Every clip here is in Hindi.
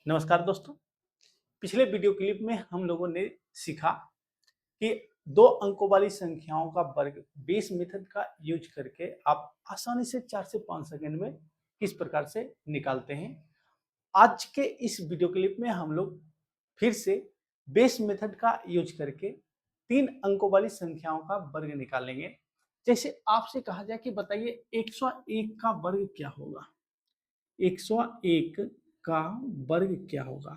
नमस्कार दोस्तों। पिछले वीडियो क्लिप में हम लोगों ने सीखा कि दो अंकों वाली संख्याओं का वर्ग बेस मेथड का यूज करके आप आसानी से 4 से 5 सेकंड में किस प्रकार से निकालते हैं। आज के इस वीडियो क्लिप में हम लोग फिर से बेस मेथड का यूज करके 3 अंकों वाली संख्याओं का वर्ग निकालेंगे। जैसे आपसे कहा जाए कि बताइए 101 का वर्ग क्या होगा। 101 का वर्ग क्या होगा।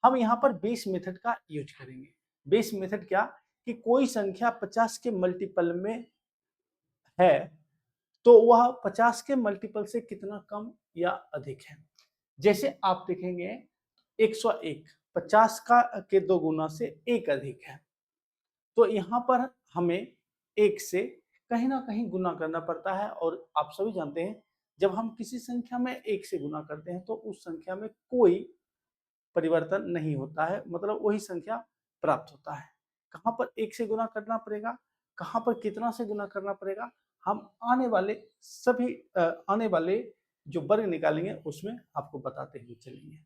हम यहाँ पर बेस मेथड का यूज करेंगे। बेस मेथड क्या कि कोई संख्या 50 के मल्टीपल में है तो वह 50 के मल्टीपल से कितना कम या अधिक है। जैसे आप देखेंगे 101 50 का के 2 गुना से 1 अधिक है, तो यहाँ पर हमें 1 से कहीं ना कहीं गुना करना पड़ता है। और आप सभी जानते हैं जब हम किसी संख्या में 1 से गुना करते हैं तो उस संख्या में कोई परिवर्तन नहीं होता है, मतलब वही संख्या प्राप्त होता है। कहाँ पर 1 से गुना करना पड़ेगा, कहाँ पर कितना से गुना करना पड़ेगा, हम आने वाले जो वर्ग निकालेंगे उसमें आपको बताते हुए चलेंगे।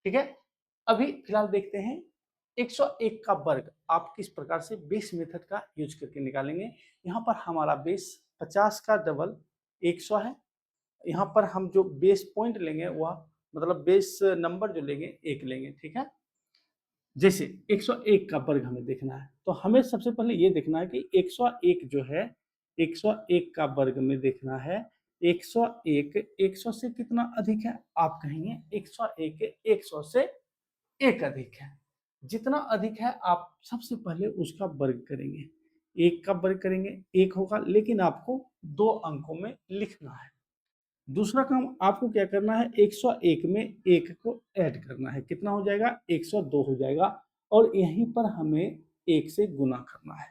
ठीक है, अभी फिलहाल देखते हैं 101 का वर्ग आप किस प्रकार से बेस मेथड का यूज करके निकालेंगे। यहाँ पर हमारा बेस 50 का डबल 100 है। यहाँ पर हम जो बेस पॉइंट लेंगे वह मतलब बेस नंबर जो लेंगे 1 लेंगे। ठीक है, जैसे 101 का वर्ग हमें देखना है तो हमें सबसे पहले ये देखना है कि 101 जो है 101 का वर्ग में देखना है 101 100 से कितना अधिक है। आप कहेंगे 101 100 से 1 अधिक है। जितना अधिक है आप सबसे पहले उसका वर्ग करेंगे। 1 का वर्ग करेंगे 1 होगा, लेकिन आपको 2 अंकों में लिखना है। दूसरा काम आपको क्या करना है 101 में 1 को ऐड करना है। कितना हो जाएगा 102 हो जाएगा। और यहीं पर हमें 1 से गुना करना है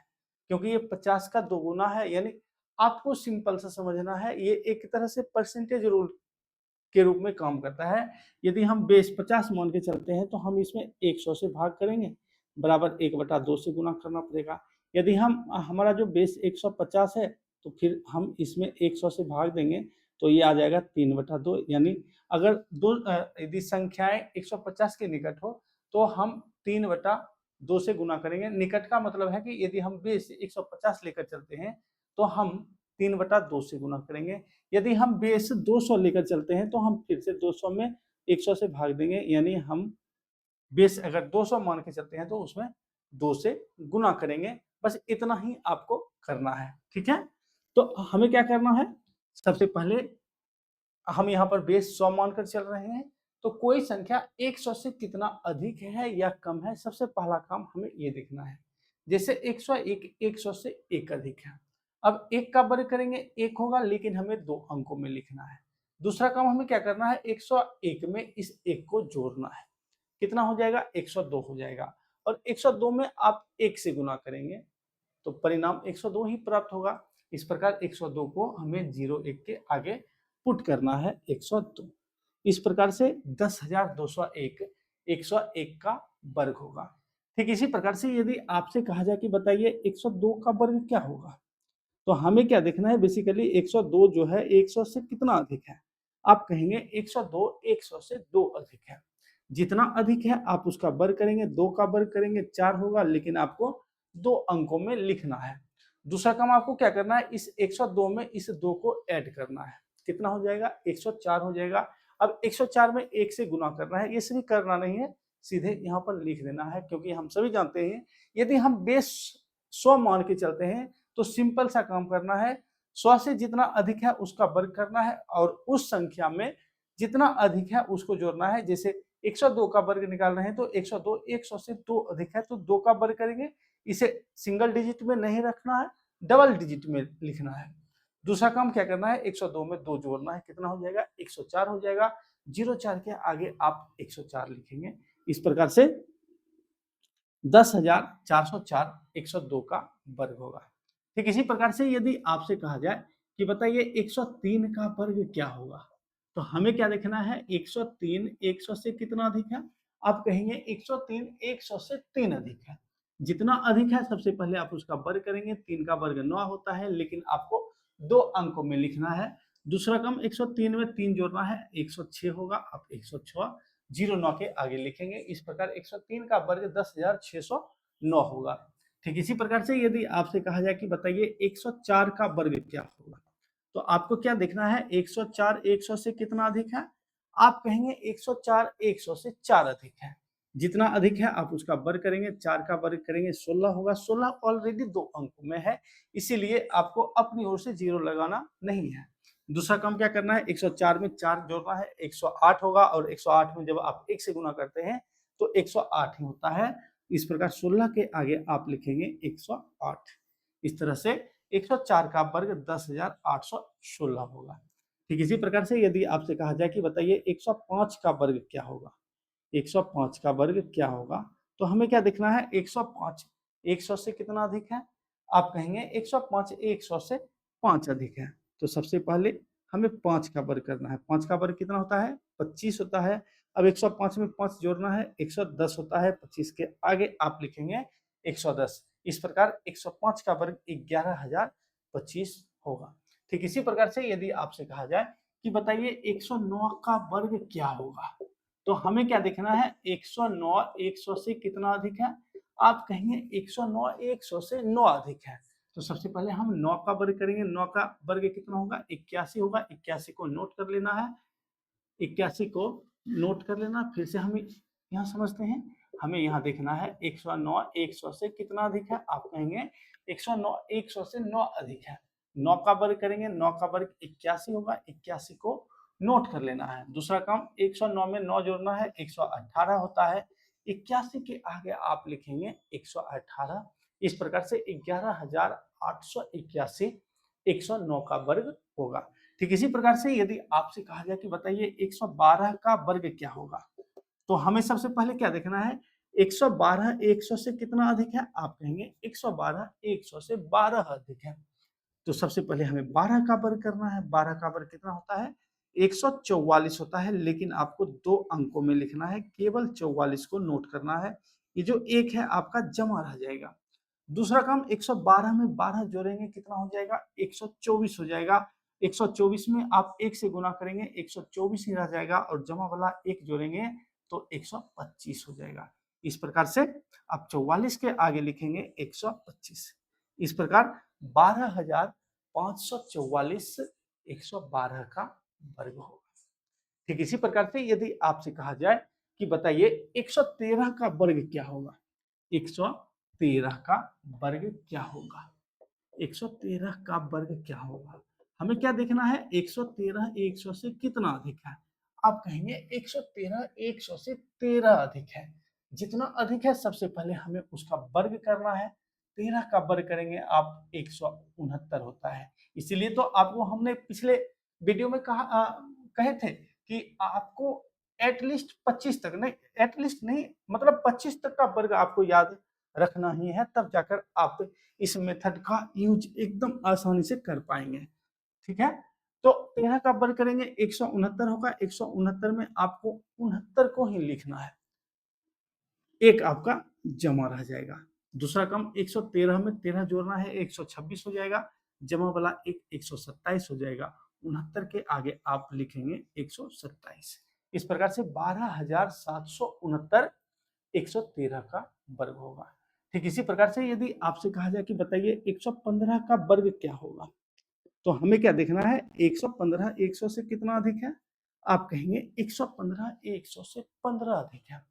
क्योंकि ये 50 का 2 गुना है। यानी आपको सिंपल सा समझना है, ये एक तरह से परसेंटेज रूल के रूप में काम करता है। यदि हम बेस 50 मान के चलते हैं तो हम इसमें 100 से भाग करेंगे, बराबर 1/2 से गुना करना पड़ेगा। यदि हम हमारा जो बेस 150 है तो फिर हम इसमें 100 से भाग देंगे तो ये आ जाएगा 3/2। यानी अगर यदि संख्याएं 150 के निकट हो तो हम 3/2 से गुना करेंगे। निकट का मतलब है कि यदि हम बेस 150 लेकर चलते हैं तो हम 3/2 से गुना करेंगे। यदि हम बेस 200 लेकर चलते हैं तो हम फिर से 200 में 100 से भाग देंगे। यानी हम बेस अगर 200 मान के चलते हैं तो उसमें 2 से गुना करेंगे। बस इतना ही आपको करना है। ठीक है, तो हमें क्या करना है, सबसे पहले हम यहाँ पर बेस 100 मानकर चल रहे हैं तो कोई संख्या 100 से कितना अधिक है या कम है, सबसे पहला काम हमें ये देखना है। जैसे 101 100 से 1 अधिक है। अब 1 का वर्ग करेंगे 1 होगा, लेकिन हमें 2 अंकों में लिखना है। दूसरा काम हमें क्या करना है 101 में इस 1 को जोड़ना है। कितना हो जाएगा 102 हो जाएगा। और 102 में आप 1 से गुना करेंगे तो परिणाम 102 ही प्राप्त होगा। इस प्रकार 102 को हमें 01 के आगे पुट करना है 102। इस प्रकार से 10,201 101 का वर्ग होगा। ठीक इसी प्रकार से यदि आपसे कहा जाए कि बताइए 102 का वर्ग क्या होगा, तो हमें क्या देखना है, बेसिकली 102 जो है 100 से कितना अधिक है। आप कहेंगे 102 100 से 2 अधिक है। जितना अधिक है आप उसका वर्ग करेंगे, 2 का वर्ग करेंगे 4 होगा, लेकिन आपको 2 अंकों में लिखना है। दूसरा काम आपको क्या करना है, इस 102 में इस 2 को ऐड करना है। कितना हो जाएगा 104 हो जाएगा। अब 104 में 1 से गुना करना है, ये सभी करना नहीं है, सीधे यहाँ पर लिख देना है। क्योंकि हम सभी जानते हैं यदि हम बेस 100 मान के चलते हैं तो सिंपल सा काम करना है, 100 से जितना अधिक है उसका वर्ग करना है और उस संख्या में जितना अधिक है उसको जोड़ना है। जैसे 102 का वर्ग निकाल रहे हैं तो 102 100 से 2 अधिक है तो 2 का वर्ग करेंगे। इसे सिंगल डिजिट में नहीं रखना है, डबल डिजिट में लिखना है। दूसरा काम क्या करना है 102 में 2 जोड़ना है। कितना हो जाएगा 104 हो जाएगा। 04 के आगे आप 104 लिखेंगे। इस प्रकार से 10,404 102 का वर्ग होगा। ठीक इसी प्रकार से यदि आपसे कहा जाए कि बताइए 103 का वर्ग क्या होगा, तो हमें क्या देखना है 103 100 से कितना अधिक है। आप कहेंगे 103 100 से 3 अधिक है। जितना अधिक है सबसे पहले आप उसका वर्ग करेंगे। 3 का वर्ग 9 होता है, लेकिन आपको 2 अंकों में लिखना है। दूसरा काम 103 में 3 जोड़ना है 106 होगा। आप 106 09 के आगे लिखेंगे। इस प्रकार 103 का वर्ग 10,609 होगा। ठीक इसी प्रकार से यदि आपसे कहा जाए कि बताइए 104 का वर्ग क्या होगा, तो आपको क्या देखना है, 104 100 से कितना अधिक है, आप कहेंगे 104 100 से 4 अधिक है। जितना अधिक है आप उसका वर्ग करेंगे, 4 का वर्ग करेंगे 16 होगा। 16 ऑलरेडी 2 अंकों में है, इसीलिए आपको अपनी ओर से 0 लगाना नहीं है। दूसरा काम क्या करना है, 104 में 4 जोड़ना है, 108 होगा, और 108 में जब आप 1 से गुना करते हैं तो 108 ही होता है। इस प्रकार 16 के आगे आप लिखेंगे 108। इस तरह से 104 का वर्ग 10,816 होगा। ठीक इसी प्रकार से यदि आपसे कहा जाए कि बताइए 105 का वर्ग क्या होगा, 105 का वर्ग क्या होगा, तो हमें क्या देखना है, 105 100 से कितना अधिक है, आप कहेंगे 105 100 से 5 अधिक है। तो सबसे पहले हमें 5 का वर्ग करना है। 5 का वर्ग कितना होता है, 25 होता है। अब 105 में 5 जोड़ना है, 110 होता है। 25 के आगे आप लिखेंगे 110। इस प्रकार 105 का वर्ग 11,025 होगा। ठीक इसी प्रकार से यदि आपसे कहा जाए कि बताइए 109 का वर्ग क्या होगा, तो हमें क्या देखना है, 109 100 से कितना अधिक है, आप कहेंगे 109 100 से 9 अधिक है। तो सबसे पहले हम 9 का वर्ग करेंगे। 9 का वर्ग कितना होगा, 81 होगा। 81 को नोट कर लेना है, 81 को नोट कर लेना। फिर से हम यहाँ समझते हैं, हमें यहाँ देखना है 109 100 से कितना अधिक है, आप कहेंगे 109 100 से 9 अधिक है। 9 का वर्ग करेंगे, 9 का वर्ग 81 होगा। 81 को नोट कर लेना है। दूसरा काम, 109 में 9 जोड़ना है, 118 होता है। 81 के आगे आप लिखेंगे 118। इस प्रकार से 11,881 109 का वर्ग होगा। ठीक इसी प्रकार से यदि आपसे कहा जाए कि बताइए 112 का वर्ग क्या होगा, तो हमें सबसे पहले क्या देखना है, 112 100 से कितना अधिक है, आप कहेंगे 112 100 से 12 अधिक है। तो सबसे पहले हमें 12 का वर्ग करना है। 12 का वर्ग कितना होता है, 144 होता है, लेकिन आपको 2 अंकों में लिखना है, केवल 44 को नोट करना है। ये जो 1 है आपका जमा रह जाएगा। दूसरा काम, 112 में 12 जोड़ेंगे कितना हो जाएगा, 124 हो जाएगा। 124 में आप 1 से गुना करेंगे, 124 ही रह जाएगा, और जमा वाला 1 जोड़ेंगे तो 125 हो जाएगा। इस प्रकार से आप 44 के आगे लिखेंगे 125। इस प्रकार 12,544 112 का वर्ग होगा। ठीक इसी प्रकार से यदि आपसे कहा जाए कि बताइए 113 का वर्ग क्या होगा, 113 का वर्ग क्या होगा, 113 का वर्ग क्या होगा, हमें क्या देखना है, 113 100 से कितना अधिक है, आप कहेंगे 113 100 से 13 अधिक है। जितना अधिक है सबसे पहले हमें उसका वर्ग करना है। 13 का वर्ग करेंगे आप 169 होता है। इसीलिए तो आपको हमने पिछले वीडियो में कहे थे कि आपको एटलीस्ट 25 तक नहीं, एटलीस्ट नहीं मतलब 25 तक का वर्ग आपको याद रखना ही है, तब जाकर आप इस मेथड का यूज एकदम आसानी से कर पाएंगे। ठीक है, तो 13 का वर्ग करेंगे 169 होगा। 169 में आपको 69 को ही लिखना है, एक आपका जमा रह जाएगा। दूसरा काम, 113 में 13 जोड़ना है, 126 हो जाएगा। जमा वाला एक 127 हो जाएगा। 69 के आगे आप लिखेंगे 127। इस प्रकार से 12,769 113 का वर्ग होगा। ठीक इसी प्रकार से यदि आपसे कहा जाए कि बताइए 115 का वर्ग क्या होगा, तो हमें क्या देखना है, 115 100 से कितना अधिक है, आप कहेंगे 115 100 से 15 अधिक है।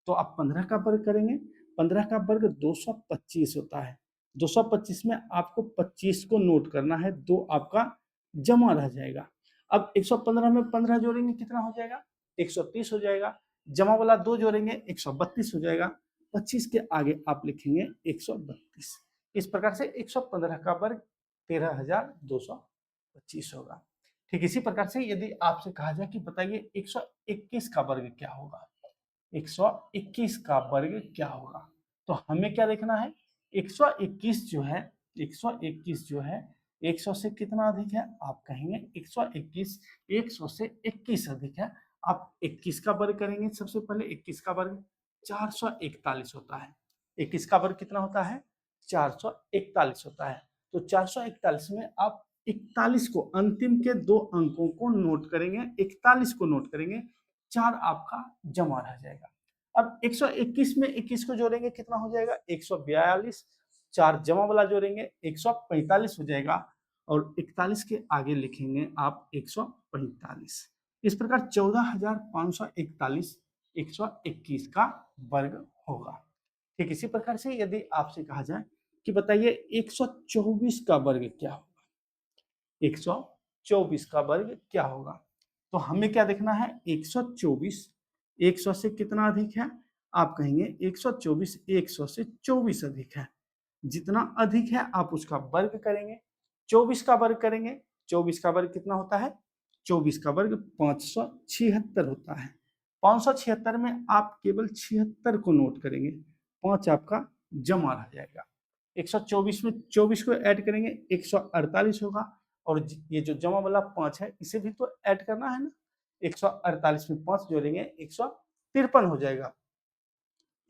तो आप 15 का वर्ग करेंगे। 15 का वर्ग 225 होता है। 225 में आपको 25 को नोट करना है, 2 आपका जमा रह जाएगा। अब 115 में 15 जोड़ेंगे कितना हो जाएगा, 130 हो जाएगा। जमा वाला 2 जोड़ेंगे 132 हो जाएगा। 25 के आगे आप लिखेंगे 132। इस प्रकार से 115 का वर्ग 13,225 होगा। ठीक इसी प्रकार से यदि आपसे कहा जाए कि बताइए 121 का वर्ग क्या होगा, 121 का वर्ग क्या होगा, तो हमें क्या देखना है, 121 जो है, 121 जो है 100 से कितना अधिक है, आप कहेंगे 121 100 से 21 अधिक है। आप 21 का वर्ग करेंगे। सबसे पहले 21 का वर्ग 441 होता है। 21 का वर्ग कितना होता है, 441 होता है। तो 441 में आप 41 को, अंतिम के 2 अंकों को नोट करेंगे, 41 को नोट करेंगे। 4 आपका जमा रह जाएगा। अब 121 में 21 को जोड़ेंगे कितना हो जाएगा 142, 4 जमा वाला जोड़ेंगे 145 हो जाएगा और 41 के आगे लिखेंगे आप 145। इस प्रकार 14,541 121 का वर्ग होगा। ठीक इसी प्रकार से यदि आपसे कहा जाए कि बताइए 124 का वर्ग क्या होगा, 124 का वर्ग क्या होगा, तो हमें क्या देखना है 124 100 से कितना अधिक है, आप कहेंगे 124 100 से 24 अधिक है, जितना अधिक है आप उसका वर्ग करेंगे, 24 का वर्ग करेंगे, 24 का वर्ग कितना होता है, 24 का वर्ग 576 होता है। 576 में आप केवल 76 को नोट करेंगे, 5 आपका जमा रह जाएगा। 124 में 24 को ऐड करेंगे 148 होगा और ये जो जमा वाला 5 है इसे भी तो ऐड करना है ना, 148 में 5 जोड़ेंगे 153 हो जाएगा।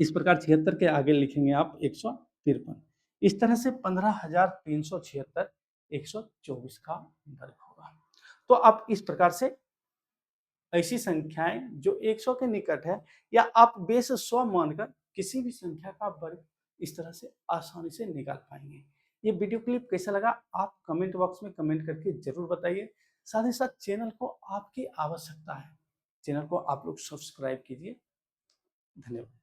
इस प्रकार 76 के आगे लिखेंगे आप 153। इस तरह से 15,376 124 का वर्ग होगा। तो आप इस प्रकार से ऐसी संख्याएं जो 100 के निकट है या आप बेस 100 मानकर किसी भी संख्या का वर्ग इस तरह से आसानी से निकाल पाएंगे। ये वीडियो क्लिप कैसा लगा आप कमेंट बॉक्स में कमेंट करके जरूर बताइए। साथ ही साथ चैनल को आपकी आवश्यकता है, चैनल को आप लोग सब्सक्राइब कीजिए। धन्यवाद।